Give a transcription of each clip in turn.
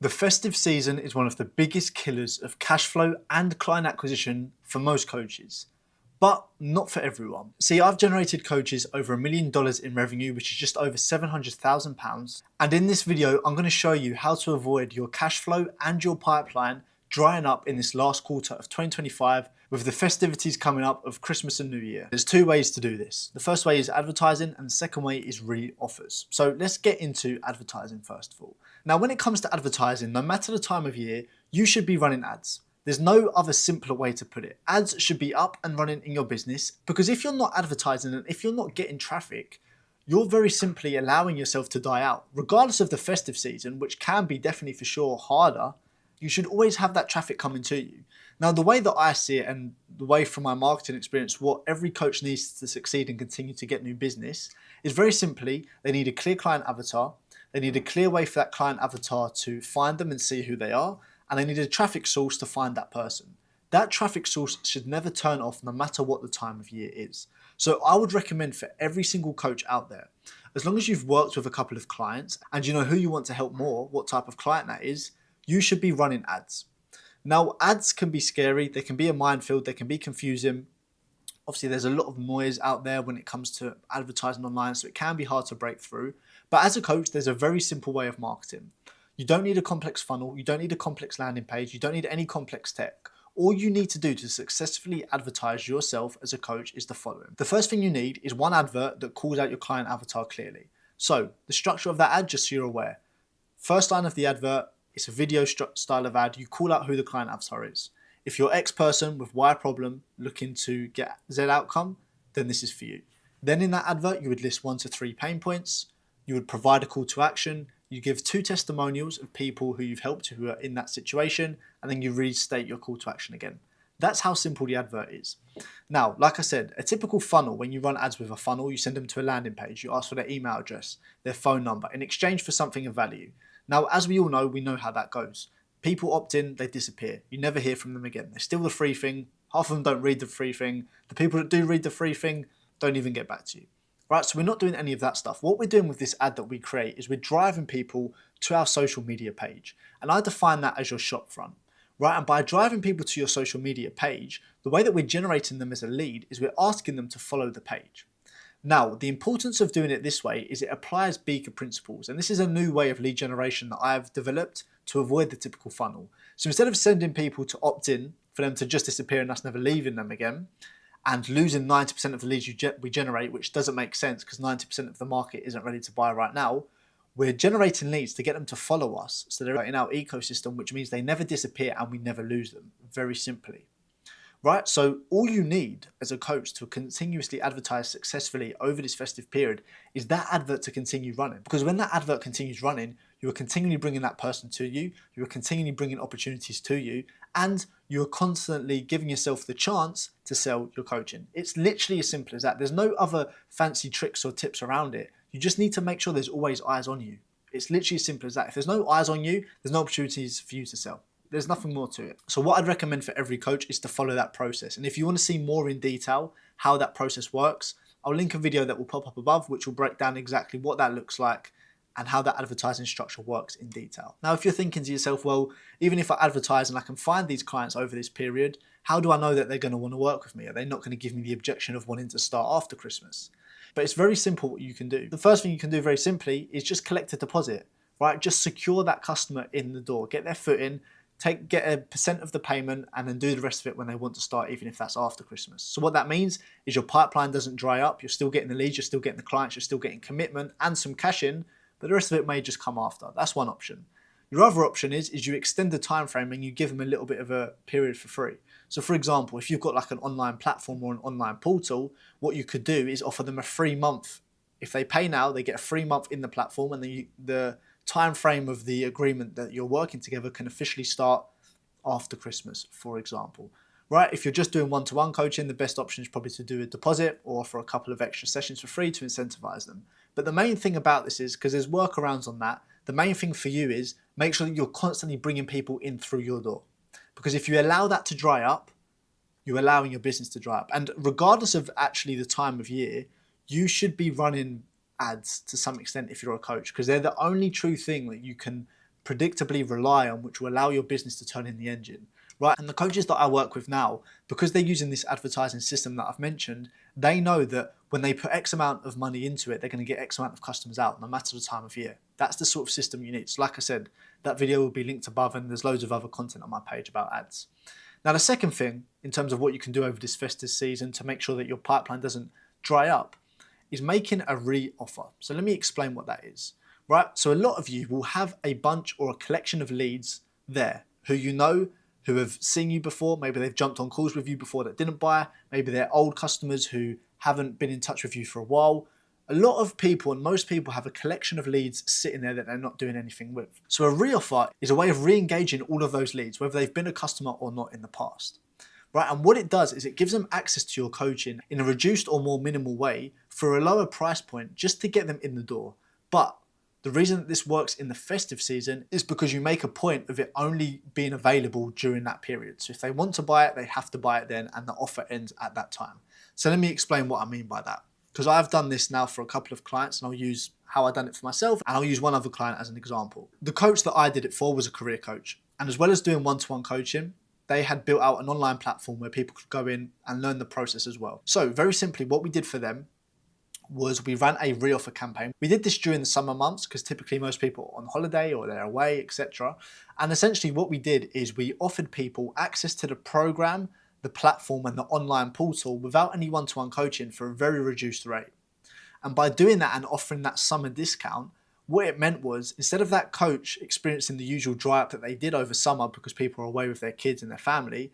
The festive season is one of the biggest killers of cash flow and client acquisition for most coaches, but not for everyone. See, I've generated coaches over $1 million in revenue, which is just over £700,000. And in this video, I'm going to show you how to avoid your cash flow and your pipeline drying up in this last quarter of 2025 with the festivities coming up of Christmas and New Year. There's two ways to do this. The first way is advertising and the second way is re-offers. So let's get into advertising first of all. Now, when it comes to advertising, no matter the time of year, you should be running ads. There's no other simpler way to put it. Ads should be up and running in your business because if you're not advertising and if you're not getting traffic, you're very simply allowing yourself to die out. Regardless of the festive season, which can be definitely for sure harder, you should always have that traffic coming to you. Now, the way that I see it and the way from my marketing experience, what every coach needs to succeed and continue to get new business is very simply, they need a clear client avatar. They need a clear way for that client avatar to find them and see who they are. And they need a traffic source to find that person. That traffic source should never turn off no matter what the time of year is. So I would recommend for every single coach out there, as long as you've worked with a couple of clients and you know who you want to help more, what type of client that is, you should be running ads. Now, ads can be scary. They can be a minefield. They can be confusing. Obviously, there's a lot of noise out there when it comes to advertising online, so it can be hard to break through. But as a coach, there's a very simple way of marketing. You don't need a complex funnel. You don't need a complex landing page. You don't need any complex tech. All you need to do to successfully advertise yourself as a coach is the following. The first thing you need is one advert that calls out your client avatar clearly. So the structure of that ad, just so you're aware. First line of the advert, it's a video style of ad. You call out who the client avatar is. If you're X person with Y problem looking to get Z outcome, then this is for you. Then in that advert, you would list 1 to 3 pain points. You would provide a call to action. You give 2 testimonials of people who you've helped who are in that situation, and then you restate your call to action again. That's how simple the advert is. Now, like I said, a typical funnel, when you run ads with a funnel, you send them to a landing page. You ask for their email address, their phone number, in exchange for something of value. Now, as we all know, we know how that goes. People opt in, they disappear. You never hear from them again. They steal the free thing. Half of them don't read the free thing. The people that do read the free thing don't even get back to you. Right, so we're not doing any of that stuff. What we're doing with this ad that we create is we're driving people to our social media page. And I define that as your shop front. Right, and by driving people to your social media page, the way that we're generating them as a lead is we're asking them to follow the page. Now, the importance of doing it this way is it applies Beaker principles. And this is a new way of lead generation that I've developed to avoid the typical funnel. So instead of sending people to opt in for them to just disappear and us never leaving them again, and losing 90% of the leads we generate, which doesn't make sense because 90% of the market isn't ready to buy right now, we're generating leads to get them to follow us so they're in our ecosystem, which means they never disappear and we never lose them, very simply. Right, so all you need as a coach to continuously advertise successfully over this festive period is that advert to continue running. Because when that advert continues running, you are continually bringing that person to you, you are continually bringing opportunities to you, and you're constantly giving yourself the chance to sell your coaching. It's literally as simple as that. There's no other fancy tricks or tips around it. You just need to make sure there's always eyes on you. It's literally as simple as that. If there's no eyes on you, there's no opportunities for you to sell. There's nothing more to it. So what I'd recommend for every coach is to follow that process. And if you want to see more in detail how that process works, I'll link a video that will pop up above, which will break down exactly what that looks like and how that advertising structure works in detail. Now, if you're thinking to yourself, well, even if I advertise and I can find these clients over this period, how do I know that they're going to want to work with me? Are they not going to give me the objection of wanting to start after Christmas? But it's very simple what you can do. The first thing you can do very simply is just collect a deposit, right? Just secure that customer in the door, get their foot in, get a percent of the payment and then do the rest of it when they want to start, even if that's after Christmas. So what that means is your pipeline doesn't dry up. You're still getting the leads, you're still getting the clients, you're still getting commitment and some cash in, but the rest of it may just come after. That's one option. Your other option is you extend the time frame and you give them a little bit of a period for free. So for example, if you've got like an online platform or an online portal, what you could do is offer them a free month. If they pay now, they get a free month in the platform, and then the time frame of the agreement that you're working together can officially start after Christmas, for example. Right? If you're just doing one-to-one coaching, the best option is probably to do a deposit or for a couple of extra sessions for free to incentivize them. But the main thing about this is, because there's workarounds on that, the main thing for you is make sure that you're constantly bringing people in through your door. Because if you allow that to dry up, you're allowing your business to dry up. And regardless of actually the time of year, you should be running ads to some extent if you're a coach, because they're the only true thing that you can predictably rely on, which will allow your business to turn in the engine, right? And the coaches that I work with now, because they're using this advertising system that I've mentioned, they know that when they put X amount of money into it, they're going to get X amount of customers out, no matter the time of year. That's the sort of system you need. So like I said, that video will be linked above, and there's loads of other content on my page about ads. Now, the second thing, in terms of what you can do over this festive season to make sure that your pipeline doesn't dry up, is making a re-offer. So let me explain what that is, right? So a lot of you will have a bunch or a collection of leads there who you know, who have seen you before. Maybe they've jumped on calls with you before that didn't buy. Maybe they're old customers who haven't been in touch with you for a while. A lot of people, and most people, have a collection of leads sitting there that they're not doing anything with. So a re-offer is a way of re-engaging all of those leads, whether they've been a customer or not in the past. Right, and what it does is it gives them access to your coaching in a reduced or more minimal way for a lower price point, just to get them in the door. But the reason that this works in the festive season is because you make a point of it only being available during that period. So if they want to buy it, they have to buy it then, and the offer ends at that time. So let me explain what I mean by that, because I've done this now for a couple of clients, and I'll use how I've done it for myself, and I'll use one other client as an example. The coach that I did it for was a career coach, and as well as doing one-to-one coaching, they had built out an online platform where people could go in and learn the process as well. So very simply, what we did for them was we ran a re-offer campaign. We did this during the summer months because typically most people are on holiday or they're away, etc. And essentially what we did is we offered people access to the program, the platform, and the online portal without any one-to-one coaching for a very reduced rate. And by doing that and offering that summer discount, what it meant was, instead of that coach experiencing the usual dry up that they did over summer because people are away with their kids and their family,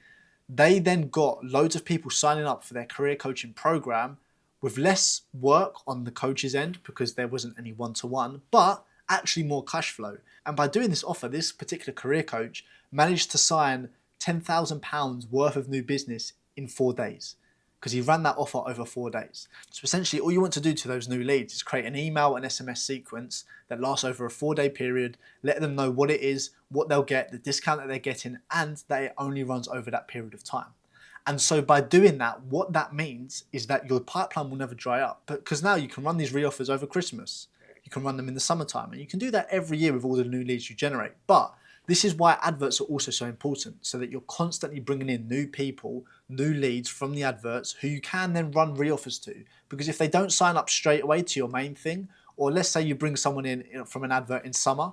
they then got loads of people signing up for their career coaching program with less work on the coach's end because there wasn't any one-to-one, but actually more cash flow. And by doing this offer, this particular career coach managed to sign £10,000 worth of new business in 4 days, because he ran that offer over 4 days. So essentially all you want to do to those new leads is create an email and SMS sequence that lasts over a 4-day period, let them know what it is, what they'll get, the discount that they're getting, and that it only runs over that period of time. And so by doing that, what that means is that your pipeline will never dry up, because now you can run these re-offers over Christmas. You can run them in the summertime, and you can do that every year with all the new leads you generate. But this is why adverts are also so important, so that you're constantly bringing in new people, new leads from the adverts who you can then run re-offers to. Because if they don't sign up straight away to your main thing, or let's say you bring someone in from an advert in summer,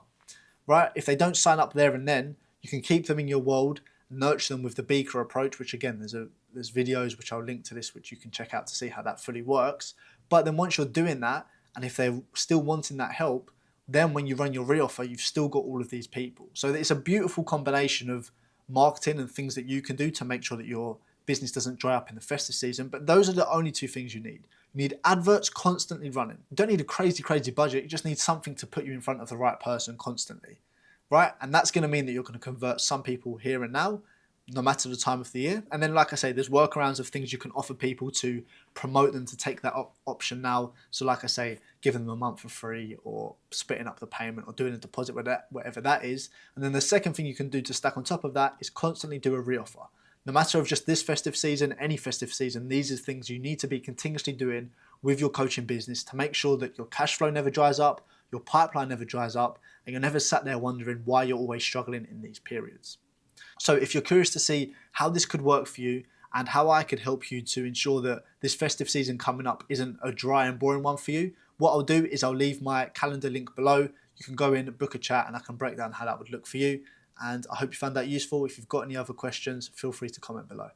right? If they don't sign up there and then, you can keep them in your world, nurture them with the beaker approach, which again, there's videos which I'll link to this, which you can check out to see how that fully works. But then once you're doing that, and if they're still wanting that help, then when you run your re-offer, you've still got all of these people. So it's a beautiful combination of marketing and things that you can do to make sure that your business doesn't dry up in the festive season. But those are the only two things you need. You need adverts constantly running. You don't need a crazy budget. You just need something to put you in front of the right person constantly, right? And that's going to mean that you're going to convert some people here and now, no matter the time of the year. And then, like I say, there's workarounds of things you can offer people to promote them to take that option now. So like I say, giving them a month for free, or splitting up the payment, or doing a deposit with that, whatever that is. And then the second thing you can do to stack on top of that is constantly do a re-offer. No matter of just this festive season, any festive season, these are things you need to be continuously doing with your coaching business to make sure that your cash flow never dries up, your pipeline never dries up, and you're never sat there wondering why you're always struggling in these periods. So if you're curious to see how this could work for you and how I could help you to ensure that this festive season coming up isn't a dry and boring one for you, what I'll do is I'll leave my calendar link below. You can go in, book a chat, and I can break down how that would look for you. And I hope you found that useful. If you've got any other questions, feel free to comment below.